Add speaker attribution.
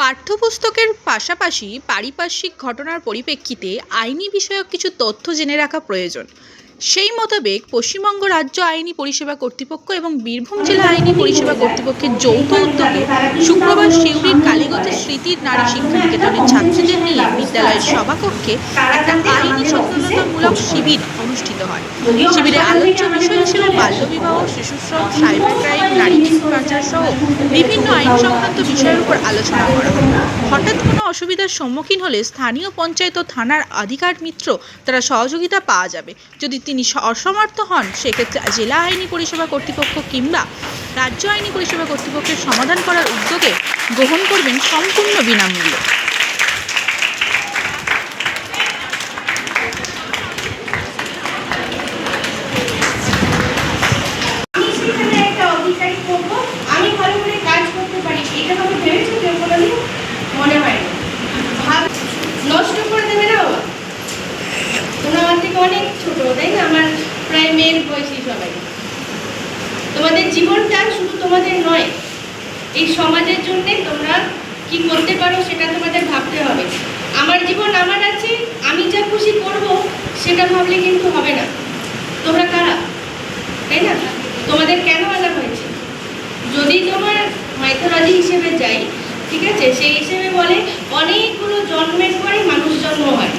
Speaker 1: পাঠ্যপুস্তকের পাশাপাশি পারিপার্শ্বিক ঘটনার পরিপ্রেক্ষিতে আইনি বিষয়ক কিছু তথ্য জেনে রাখা প্রয়োজন। সেই মোতাবেক পশ্চিমবঙ্গ রাজ্য আইনি পরিষেবা কর্তৃপক্ষ এবং বীরভূম জেলা আইনি পরিষেবা কর্তৃপক্ষের যৌথ উদ্যোগে শুক্রবার সিউড়ির কালীগঞ্জের স্মৃতি নারী শিক্ষা নিকেতনের ছাত্রীদের নিয়ে বিদ্যালয়ের সভাকক্ষে একটা আইনি সচেতনতামূলক শিবির অনুষ্ঠিত হয়। শিবিরে আলোচ্য বিষয় হিসেবে বাল্যবিবাহ, শিশুশ্রম, সাইবার ক্রাইম, নারী পাচার সহ বিভিন্ন আইন সংক্রান্ত বিষয়ের উপর আলোচনা করা হয়। হঠাৎ কোনো অসুবিধার সম্মুখীন হলে স্থানীয় পঞ্চায়েত ও থানার আধিকার মিত্র তারা সহযোগিতা পাওয়া যাবে। যদি তিনি অসমর্থ হন সেক্ষেত্রে জেলা আইনি পরিষেবা কর্তৃপক্ষ কিংবা রাজ্য আইনি পরিষেবা কর্তৃপক্ষের সমাধান করার উদ্যোগে গ্রহণ করবেন সম্পূর্ণ বিনামূল্যে।
Speaker 2: নষ্ট করে দেবে না বাবা, তোমরা আমার থেকে অনেক ছোট, তাই না? আমার প্রায় মেয়ের বয়সী সবাই। তোমাদের জীবনটা শুধু তোমাদের নয়, এই সমাজের জন্য তোমরা কি করতে পারো সেটা তোমাদের ভাবতে হবে। আমার জীবন আমার আছে, আমি যা খুশি করব সেটা ভাবলে কিন্তু হবে না। তোমরা কারা, তাই না? তোমাদের কেন আনা হয়েছে? যদি তোমার মাইথোলজি হিসেবে যাই, ঠিক আছে, সেই হিসেবে বলে অনেকগুলো জন্মের পরে মানুষ জন্ম হয়।